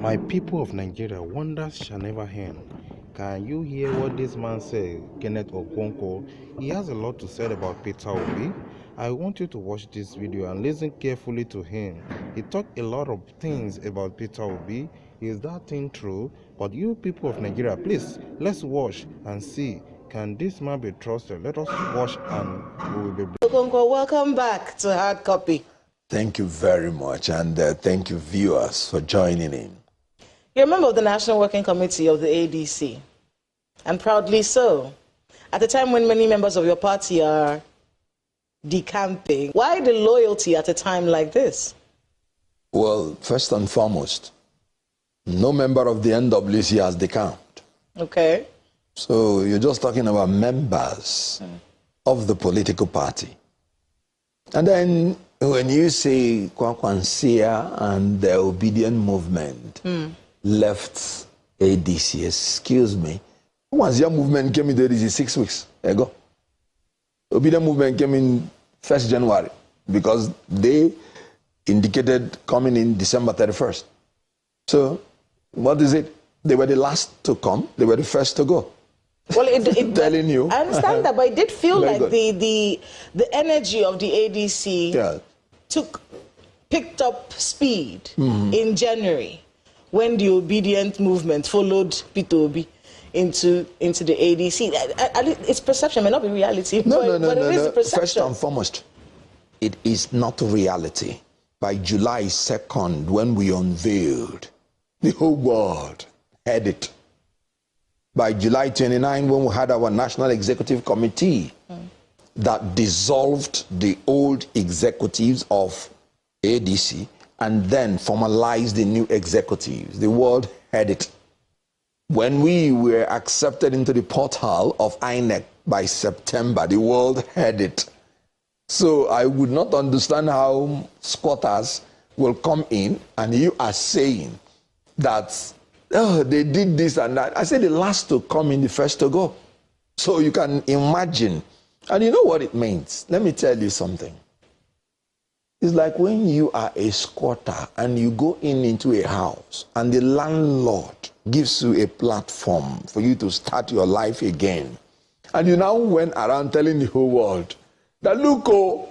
My people of Nigeria, wonders shall never end. Can you hear what this man says, Kenneth Okonkwo? He has a lot to say about Peter Obi. I want you to watch this video and listen carefully to him. He talked a lot of things about Peter Obi. Is that thing true? But you people of Nigeria, please, let's watch and see. Can this man be trusted? Let us watch and we will be Okonkwo, welcome back to Hard Copy. Thank you very much, and thank you, viewers, for joining in. You're a member of the National Working Committee of the ADC, and proudly so. At a time when many members of your party are decamping, why the loyalty at a time like this? Well, first and foremost, no member of the NWC has decamped. Okay. So you're just talking about members of the political party. And then when you say Kwakwansia and the Obidient movement left ADC, excuse me, Kwakwansia movement came into ADC 6 weeks ago. Obidient movement came in 1st January because they indicated coming in December 31st. So what is it? They were the last to come. They were the first to go. Well, it telling you. I understand that, but it did feel Very like good. the energy of the ADC picked up speed in January when the Obedient movement followed Peter Obi into the ADC. It's perception, may not be reality, but it is a perception. First and foremost, it is not reality. By July 2nd, when we unveiled, the whole world had it. By July 29, when we had our National Executive Committee that dissolved the old executives of ADC and then formalized the new executives, the world had it. When we were accepted into the portal of INEC by September, the world had it. So I would not understand how squatters will come in and you are saying that they did this and that. I said the last to come in, the first to go. So you can imagine. And you know what it means? Let me tell you something. It's like when you are a squatter and you go into a house and the landlord gives you a platform for you to start your life again. And you now went around telling the whole world that, look, oh,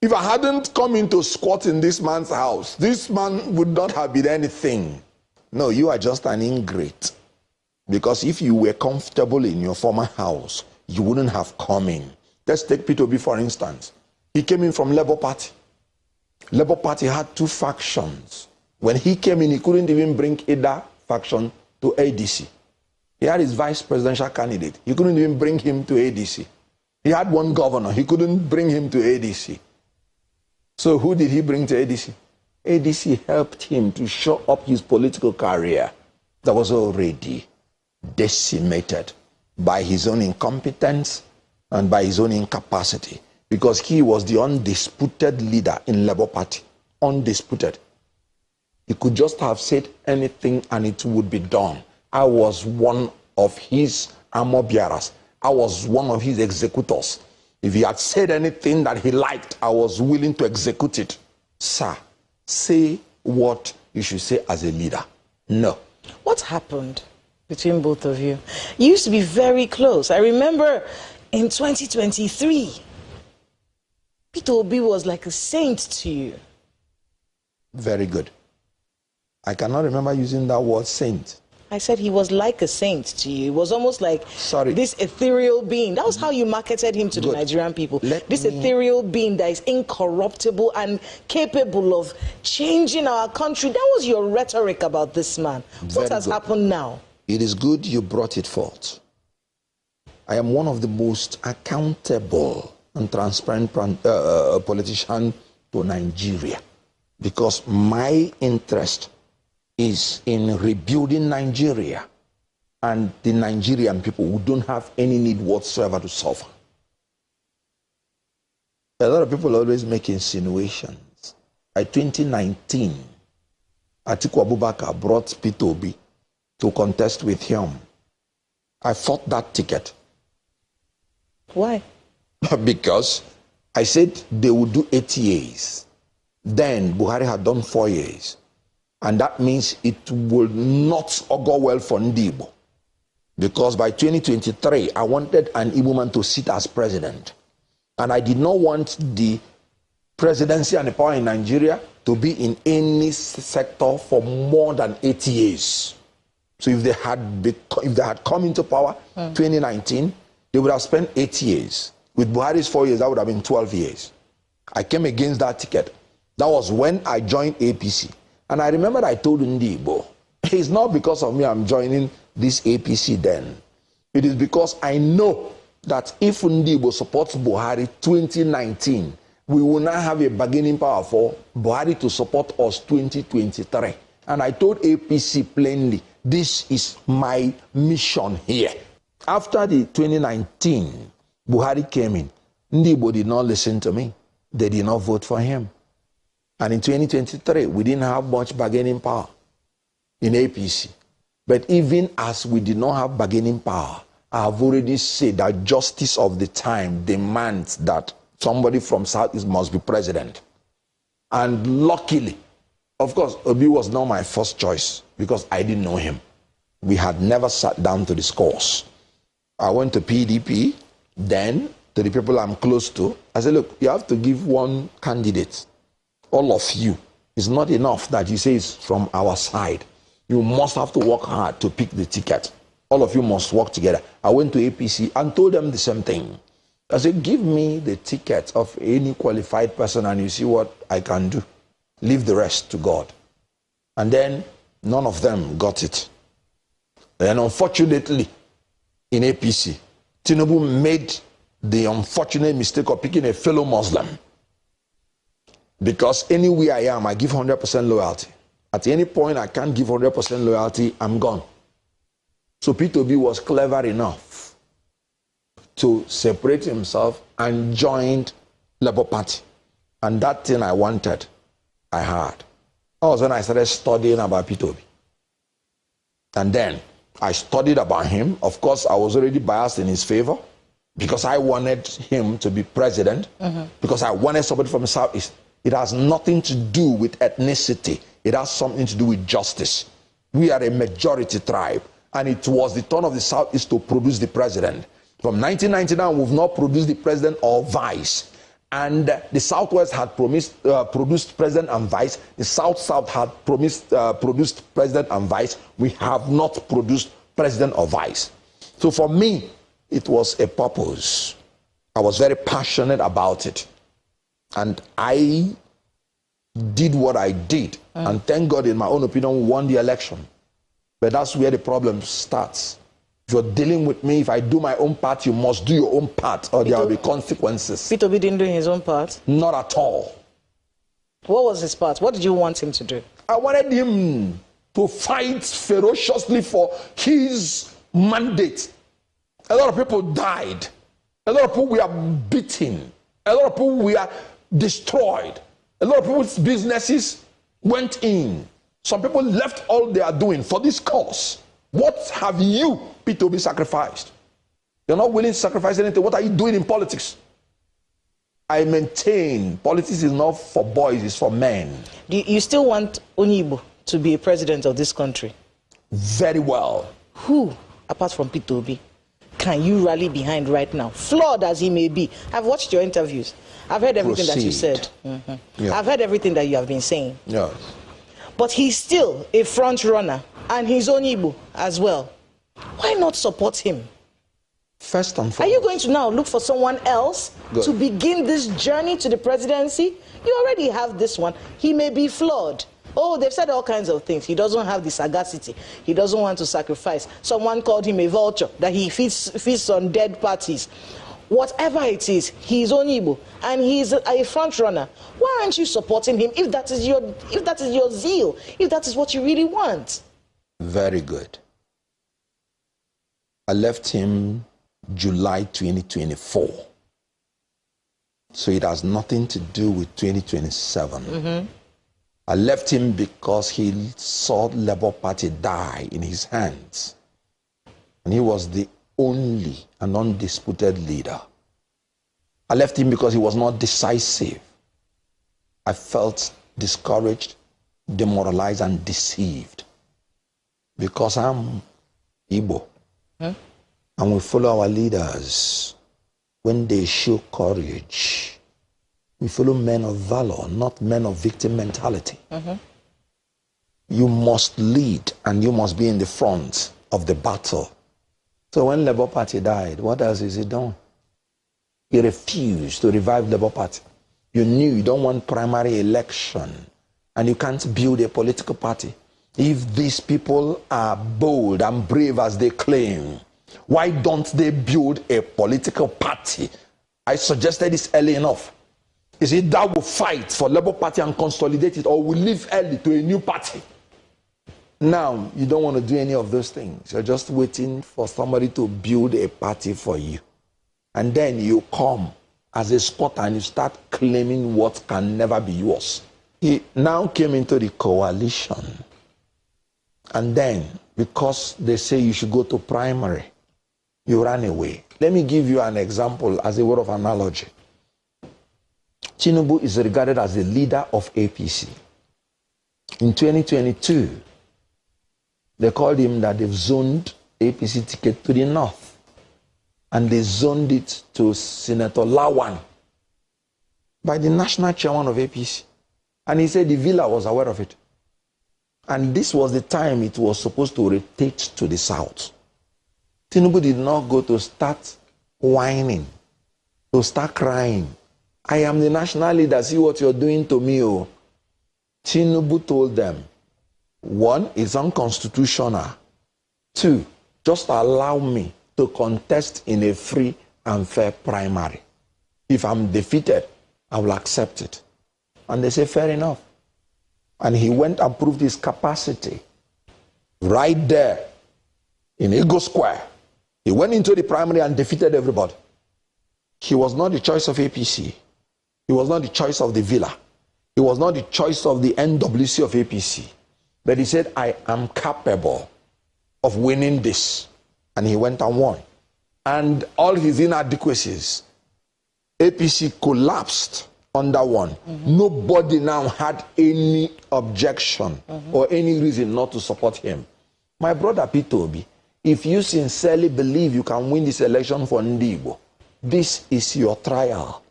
if I hadn't come into squat in this man's house, this man would not have been anything. No, you are just an ingrate. Because if you were comfortable in your former house, you wouldn't have come in. Let's take Peter Obi, for instance. He came in from Labour Party. Labour Party had 2 factions. When he came in, he couldn't even bring either faction to ADC. He had his vice presidential candidate. He couldn't even bring him to ADC. He had 1 governor. He couldn't bring him to ADC. So who did he bring to ADC? ADC helped him to show up his political career that was already decimated by his own incompetence and by his own incapacity, because he was the undisputed leader in Labour Party. Undisputed. He could just have said anything and it would be done. I was one of his armor bearers. I was one of his executors. If he had said anything that he liked, I was willing to execute it. Sir, say what you should say as a leader. No. What happened between both of you? You used to be very close. I remember in 2023, Peter Obi was like a saint to you. Very good. I cannot remember using that word saint. I said he was like a saint to you. It was almost like this ethereal being. That was how you marketed him to the Nigerian people. This ethereal being that is incorruptible and capable of changing our country. That was your rhetoric about this man. What has happened now? It is good you brought it forth. I am one of the most accountable and transparent politicians to Nigeria, because my interest is in rebuilding Nigeria and the Nigerian people who don't have any need whatsoever to suffer. A lot of people always make insinuations. By 2019, Atiku Abubakar brought Peter Obi to contest with him. I fought that ticket. Why? Because I said they would do 8 years. Then Buhari had done 4 years. And that means it will not augur well for Ndibo. Because by 2023, I wanted an Igbo man to sit as president. And I did not want the presidency and the power in Nigeria to be in any sector for more than 8 years. So if they had come into power 2019, they would have spent 8 years. With Buhari's 4 years, that would have been 12 years. I came against that ticket. That was when I joined APC. And I remember I told Ndibo, it's not because of me I'm joining this APC then. It is because I know that if Ndibo supports Buhari 2019, we will now have a bargaining power for Buhari to support us 2023. And I told APC plainly, this is my mission here. After the 2019, Buhari came in. Ndibo did not listen to me. They did not vote for him. And in 2023, we didn't have much bargaining power in APC. But even as we did not have bargaining power, I have already said that justice of the time demands that somebody from Southeast must be president. And luckily, of course, Obi was not my first choice because I didn't know him. We had never sat down to discuss. I went to PDP, then to the people I'm close to. I said, look, you have to give one candidate. All of you. It's not enough that you say it's from our side. You must have to work hard to pick the ticket. All of you must work together. I went to APC and told them the same thing. I said, give me the ticket of any qualified person and you see what I can do. Leave the rest to God. And then none of them got it. And unfortunately, in APC, Tinubu made the unfortunate mistake of picking a fellow Muslim. Because anywhere I am, I give 100% loyalty. At any point I can't give 100% loyalty, I'm gone. So Peter Obi was clever enough to separate himself and joined Labour Party. And that thing I wanted, I had. That was when I started studying about Peter Obi. And then I studied about him. Of course, I was already biased in his favor because I wanted him to be president, because I wanted somebody from the Southeast. It has nothing to do with ethnicity. It has something to do with justice. We are a majority tribe, and it was the turn of the Southeast to produce the president. From 1999, we've not produced the president or vice. And the Southwest had produced president and vice. The South had produced president and vice. We have not produced president or vice. So for me, it was a purpose. I was very passionate about it. And I did what I did. And thank God, in my own opinion, we won the election. But that's where the problem starts. If you're dealing with me, if I do my own part, you must do your own part, or there will be consequences. Peter Obi didn't do his own part? Not at all. What was his part? What did you want him to do? I wanted him to fight ferociously for his mandate. A lot of people died. A lot of people were beaten. A lot of people were destroyed. A lot of people's businesses went in. Some people left all they are doing for this cause. What have you, Peter Obi, sacrificed? You're not willing to sacrifice anything. What are you doing in politics? I maintain politics is not for boys, it's for men. Do you still want Onyibo to be a president of this country? Very well. Who, apart from Peter Obi, can you rally behind right now? Flawed as he may be. I've watched your interviews. I've heard everything that you said. Yeah. I've heard everything that you have been saying. Yes. But he's still a front runner, and he's Onyibo as well. Why not support him? First and foremost. Are you going to now look for someone else to begin this journey to the presidency? You already have this one. He may be flawed. Oh, they've said all kinds of things. He doesn't have the sagacity. He doesn't want to sacrifice. Someone called him a vulture, that he feasts on dead parties. Whatever it is, he's Onyibo, and he's a front runner. Why aren't you supporting him if that is your zeal, if that is what you really want? Very good. I left him July 2024. So it has nothing to do with 2027. I left him because he saw the Labour Party die in his hands. And he was the only and undisputed leader. I left him because he was not decisive. I felt discouraged. demoralized and deceived. Because I'm Igbo. And we follow our leaders when they show courage. We follow men of valor, not men of victim mentality. You must lead and you must be in the front of the battle. So when Labour Party died, what else is he doing? He refused to revive Labour Party. You knew you don't want primary election and you can't build a political party. If these people are bold and brave as they claim, why don't they build a political party? I suggested this early enough. Is it that will fight for Labour Party and consolidate it, or will leave early to a new party? Now, you don't want to do any of those things. You're just waiting for somebody to build a party for you. And then you come as a squatter and you start claiming what can never be yours. He now came into the coalition. And then, because they say you should go to primary, you ran away. Let me give you an example as a word of analogy. Tinubu is regarded as the leader of APC. In 2022, they called him that they've zoned APC ticket to the north. And they zoned it to Senator Lawan by the national chairman of APC. And he said the villa was aware of it. And this was the time it was supposed to rotate to the south. Tinubu did not go to start whining, to start crying. I am the national leader, see what you're doing to me. Oh. Tinubu told them, 1, it's unconstitutional. 2, just allow me to contest in a free and fair primary. If I'm defeated, I will accept it. And they say, fair enough. And he went and proved his capacity right there in Eagle Square. He went into the primary and defeated everybody. He was not the choice of APC. He was not the choice of the villa. He was not the choice of the NWC of APC. But he said, I am capable of winning this. And he went and won. And all his inadequacies, APC collapsed under one. Nobody now had any objection or any reason not to support him. My brother Peter Obi, if you sincerely believe you can win this election for Igbo, this is your trial.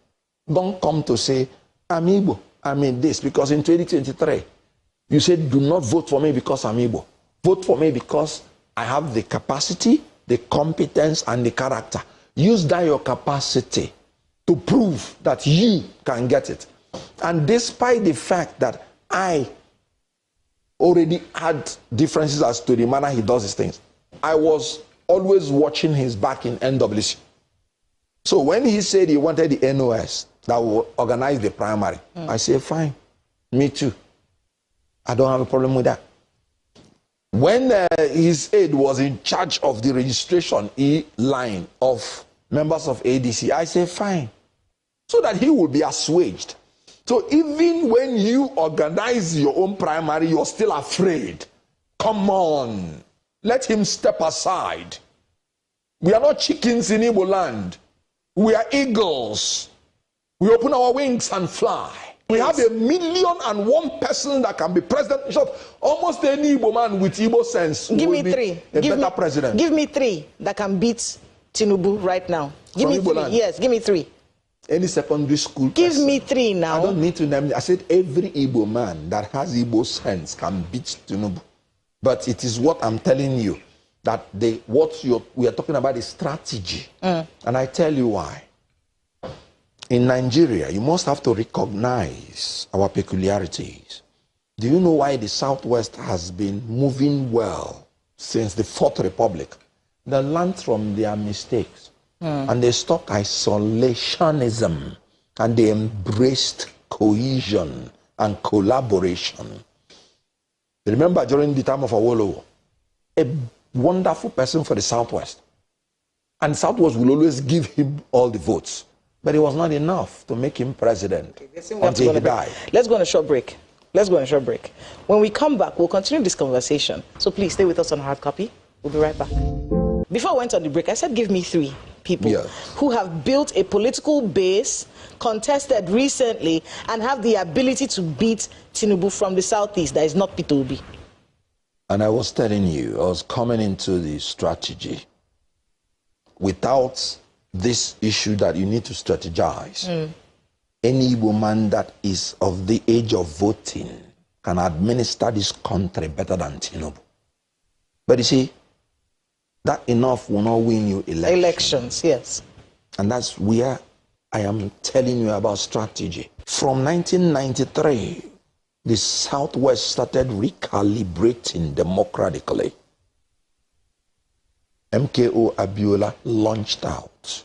Don't come to say, I'm Igbo, I'm in this, because in 2023, you said, do not vote for me because I'm Igbo. Vote for me because I have the capacity, the competence, and the character. Use that your capacity to prove that you can get it. And despite the fact that I already had differences as to the manner he does his things, I was always watching his back in NWC. So when he said he wanted the NOS that will organize the primary, I said, fine, me too. I don't have a problem with that. When his aide was in charge of the registration line of members of ADC, I said, fine, so that he will be assuaged. So even when you organize your own primary, you're still afraid. Come on, let him step aside. We are not chickens in Igbo land. We are eagles. We open our wings and fly. We have 1,000,001 person that can be president. In short, almost any Igbo man with Igbo sense give me three. President. Give me 3 that can beat Tinubu right now. Give me 3. Yes, give me 3. Any secondary school Give person. me 3 now. I don't need to name. I said every Igbo man that has Igbo sense can beat Tinubu. But it is what I'm telling you, that we are talking about is strategy. And I tell you why. In Nigeria, you must have to recognize our peculiarities. Do you know why the Southwest has been moving well since the 4th Republic? They learned from their mistakes. And they stopped isolationism. And they embraced cohesion and collaboration. Remember, during the time of Awolowo, a wonderful person for the Southwest. And Southwest will always give him all the votes. But it was not enough to make him president until he died. Let's go on a short break. When we come back, we'll continue this conversation. So please stay with us on Hard Copy. We'll be right back. Before I went on the break, I said give me 3. people Yes. who have built a political base, contested recently, and have the ability to beat Tinubu from the southeast. That is not Peter Obi. And I was telling you, I was coming into the strategy. Without this issue that you need to strategize, any woman that is of the age of voting can administer this country better than Tinubu. But you see, that enough will not win you elections. Elections, yes. And that's where I am telling you about strategy. From 1993, the Southwest started recalibrating democratically. MKO Abiola launched out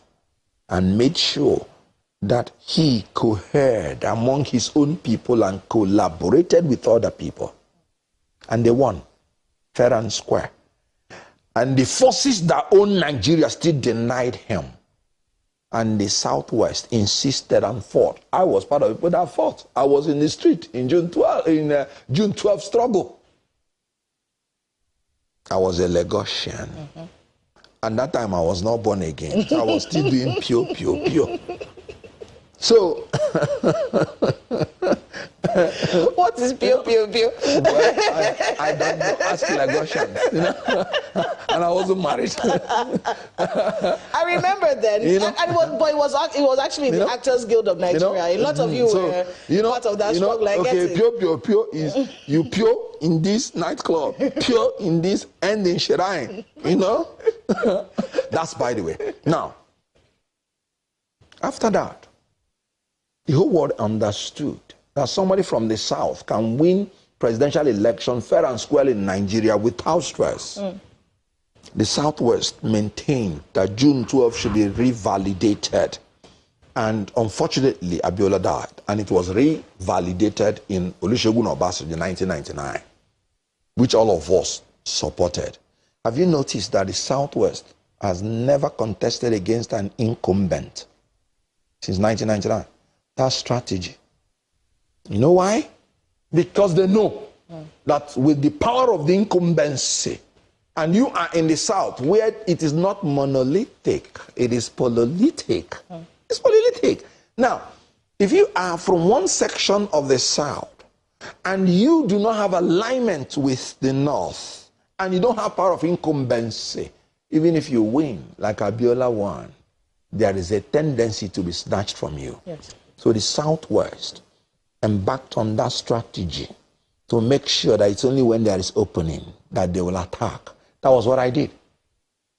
and made sure that he cohered among his own people and collaborated with other people. And they won, fair and square. And the forces that own Nigeria still denied him. And the Southwest insisted and fought. I was part of the people that fought. I was in the street in June 12 struggle. I was a Lagosian. And that time I was not born again. So I was still doing pure. So, What is pure? well, I don't know. Ask Lagosians, you know. And I wasn't married. I remember then, You know? and it was actually the Actors Guild of Nigeria. A lot of you were part of that struggle. I get it. Pure is you pure in this nightclub, pure in this and in shrine. You know, that's by the way. Now, after that, the whole world understood that somebody from the South can win presidential election fair and square in Nigeria without stress. The Southwest maintained that June 12 should be revalidated. And unfortunately, Abiola died. And it was revalidated in Olusegun Obasanjo in 1999, which all of us supported. Have you noticed that the Southwest has never contested against an incumbent since 1999? That's strategy. You know why? Because they know that with the power of the incumbency, and you are in the South where it is not monolithic, it is polyolithic. It's polyolithic. Now, if you are from one section of the South and you do not have alignment with the North and you don't have power of incumbency, even if you win, like Abiola won, there is a tendency to be snatched from you. Yes. So the Southwest embarked on that strategy to make sure that it's only when there is opening that they will attack. That was what I did.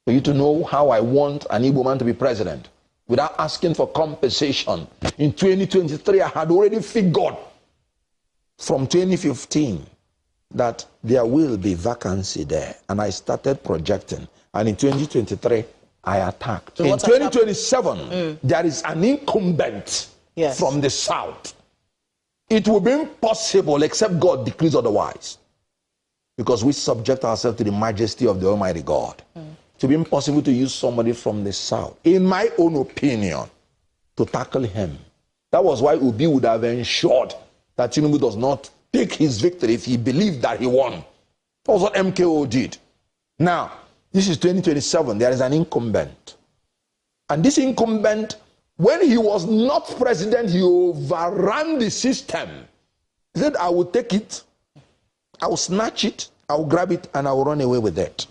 For you to know how I want an Igbo man to be president without asking for compensation. In 2023, I had already figured from 2015 that there will be vacancy there. And I started projecting. And in 2023, I attacked. So in 2027, there is an incumbent from the South. It will be impossible except God decrees otherwise. Because we subject ourselves to the majesty of the Almighty God. It will be impossible to use somebody from the South, in my own opinion, to tackle him. That was why Obi would have ensured that Tinubu does not take his victory if he believed that he won. That was what MKO did. Now, this is 2027. There is an incumbent. And this incumbent, when he was not president, he overran the system. He said, I will take it, I will snatch it, I will grab it, and I will run away with it.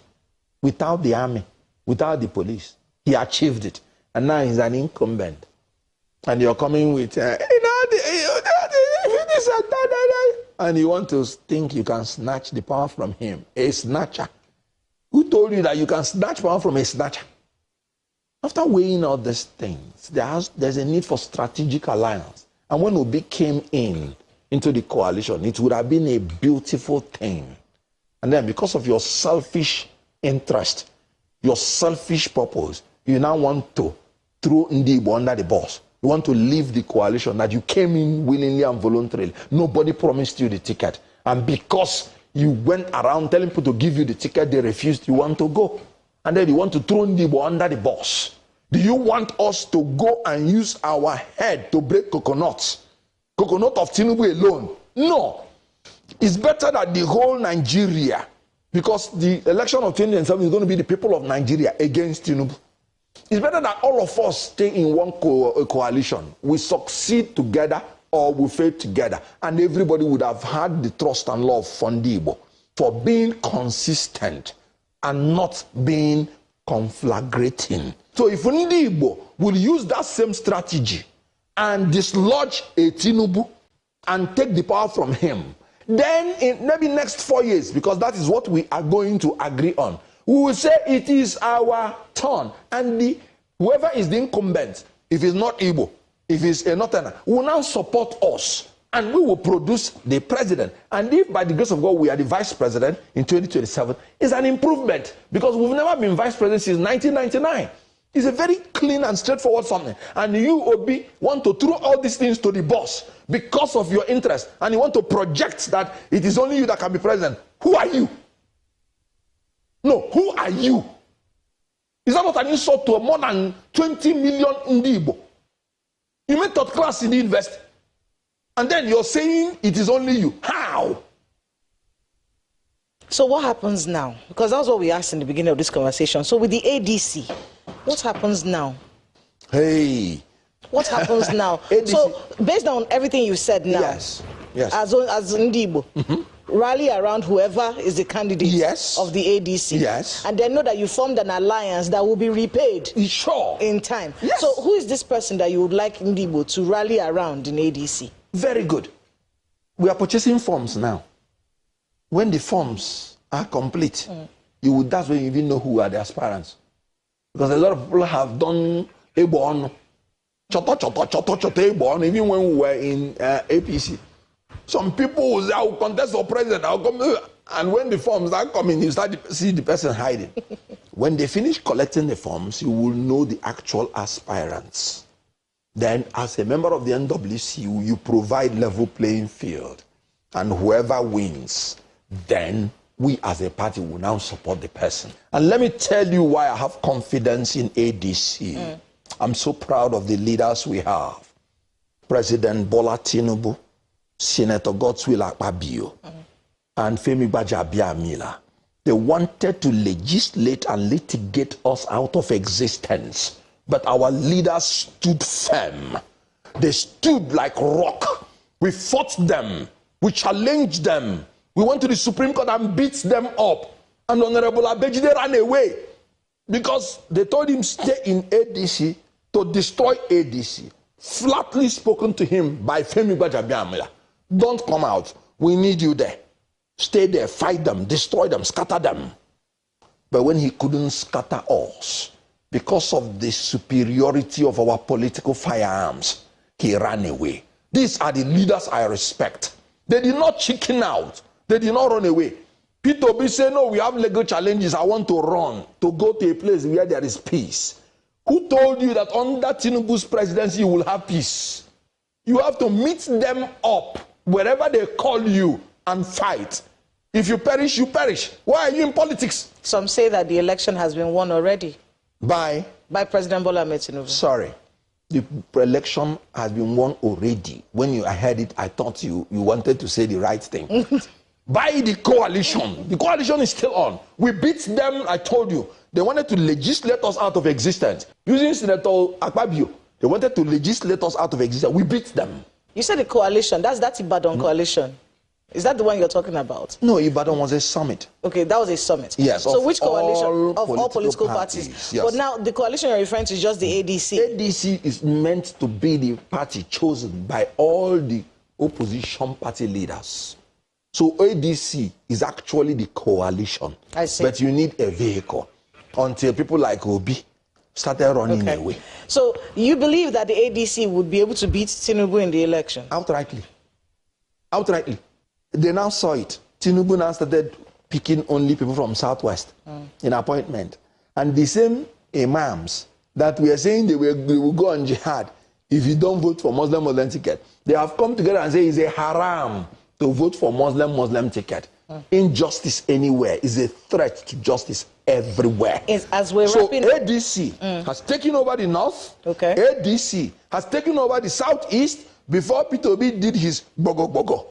Without the army, without the police. He achieved it. And now he's an incumbent. And you're coming with, and you want to think you can snatch the power from him. A snatcher. Who told you that you can snatch power from a snatcher? After weighing all these things, there's a need for strategic alliance. And when Obi came into the coalition, it would have been a beautiful thing. And then because of your selfish interest, your selfish purpose, you now want to throw Ndibo under the bus. You want to leave the coalition that you came in willingly and voluntarily. Nobody promised you the ticket. And because you went around telling people to give you the ticket, they refused, you want to go. And then you want to throw Ndibo under the bus. Do you want us to go and use our head to break coconuts? Coconut of Tinubu alone? No. It's better that the whole Nigeria, because the election of 2027 is going to be the people of Nigeria against Tinubu. It's better that all of us stay in one coalition. We succeed together or we fail together. And everybody would have had the trust and love from Igbo for being consistent and not being conflagrating. So if Igbo will use that same strategy and dislodge a Tinubu and take the power from him, then in maybe next 4 years, because that is what we are going to agree on, we will say it is our turn, and whoever is the incumbent, if it's not Igbo, if it's a Northerner, will now support us, and we will produce the president. And if by the grace of God we are the vice president in 2027, it's an improvement, because we've never been vice president since 1999. It's a very clean and straightforward something. And you, Obi, want to throw all these things to the boss because of your interest, and you want to project that it is only you that can be president. Who are you? No, who are you? Is that not an insult to more than 20 million Igbo? You made third class in the university, and then you're saying it is only you. How? So what happens now? Because that's what we asked in the beginning of this conversation. So with the ADC, what happens now? Hey. What happens now? So based on everything you said now, yes, as Ndibo, rally around whoever is the candidate of the ADC. Yes. And then know that you formed an alliance that will be repaid in time. Yes. So who is this person that you would like Ndibo to rally around in ADC? Very good. We are purchasing forms now. When the forms are complete, that's when you even know who are the aspirants. Because a lot of people have done Ebon, Ebon, even when we were in APC. Some people will say, I will contest for president, I'll come, and when the forms are coming, you start to see the person hiding. When they finish collecting the forms, you will know the actual aspirants. Then, as a member of the NWC, you provide level playing field. And whoever wins, then we as a party will now support the person. And let me tell you why I have confidence in ADC. I'm so proud of the leaders we have. President Bola Tinubu, Senator Godswill Akpabio, and Femi Gbajabiamila. They wanted to legislate and litigate us out of existence. But our leaders stood firm. They stood like rock. We fought them. We challenged them. We went to the Supreme Court and beat them up. And Honorable Abejide ran away because they told him stay in ADC to destroy ADC. Flatly spoken to him by Femi Gbajabiamila. Don't come out. We need you there. Stay there, fight them, destroy them, scatter them. But when he couldn't scatter us, because of the superiority of our political firearms, he ran away. These are the leaders I respect. They did not chicken out. They did not run away. Peter Obi said, no, we have legal challenges. I want to run, to go to a place where there is peace. Who told you that under Tinubu's presidency you will have peace? You have to meet them up wherever they call you and fight. If you perish, you perish. Why are you in politics? Some say that the election has been won already. By President Bola Ahmed Tinubu. Sorry. The election has been won already. When I heard it, I thought you wanted to say the right thing. By the coalition. The coalition is still on. We beat them, I told you. They wanted to legislate us out of existence. Using Senator Akpabio, they wanted to legislate us out of existence. We beat them. You said the coalition. That's Ibadan coalition. Is that the one you're talking about? No, Ibadan was a summit. Okay, that was a summit. Yes. So which coalition? Of all political parties. Yes. But now the coalition you're referring to is just the ADC. ADC is meant to be the party chosen by all the opposition party leaders. So ADC is actually the coalition. I see. But you need a vehicle until people like Obi started running away. So you believe that the ADC would be able to beat Tinubu in the election? Outrightly. Outrightly. They now saw it. Tinubu now started picking only people from Southwest in appointment. And the same imams that we are saying they will go on jihad if you don't vote for Muslim ticket, they have come together and say it's a haram to vote for Muslim ticket. Injustice anywhere is a threat to justice everywhere. As we're so wrapping ADC has taken over the north. Okay. ADC has taken over the southeast before Peter Obi did his bogo.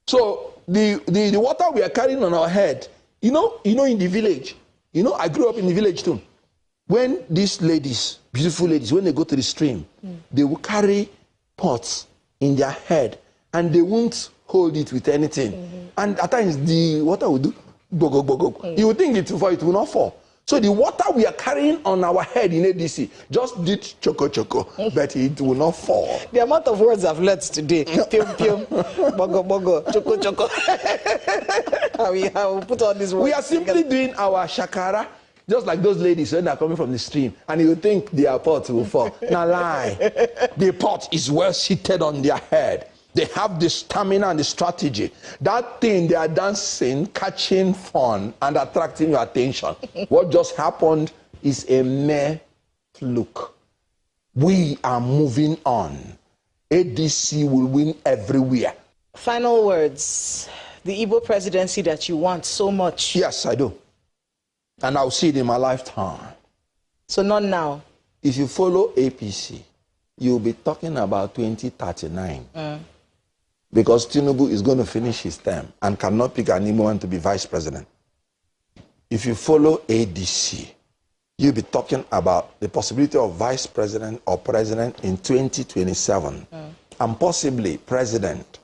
So the water we are carrying on our head, in the village, I grew up in the village too. When these ladies, beautiful ladies, when they go to the stream, they will carry pots in their head and they won't hold it with anything. And at times the water will do go, go, go, go. You would think it will not fall. So the water we are carrying on our head in ADC just did choco choco, but it will not fall. The amount of words I've learned today. Pium pium, bogo bogo, choco choco. I will put all these words. We are simply doing our shakara, just like those ladies when they're coming from the stream, and you think their pot will fall. Now lie. The pot is well seated on their head. They have the stamina and the strategy. That thing, they are dancing, catching fun, and attracting your attention. What just happened is a mere fluke. We are moving on. ADC will win everywhere. Final words. The Igbo presidency that you want so much. Yes, I do. And I'll see it in my lifetime. So not now. If you follow APC, you'll be talking about 2039. Because Tinubu is going to finish his term and cannot pick anyone to be vice president. If you follow ADC, you'll be talking about the possibility of vice president or president in 2027 and possibly president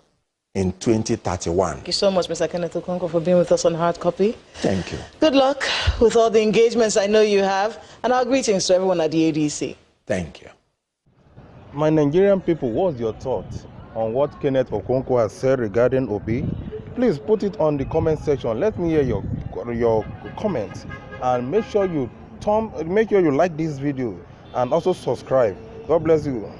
in 2031. Thank you so much, Mr. Kenneth Okonkwo, for being with us on Hard Copy. Thank you. Good luck with all the engagements I know you have, and our greetings to everyone at the ADC. Thank you. My Nigerian people, what's your thoughts on what Kenneth Okonkwo has said regarding Obi? Please put it on the comment section. Let me hear your comments, and make sure you like this video and also subscribe. God bless you.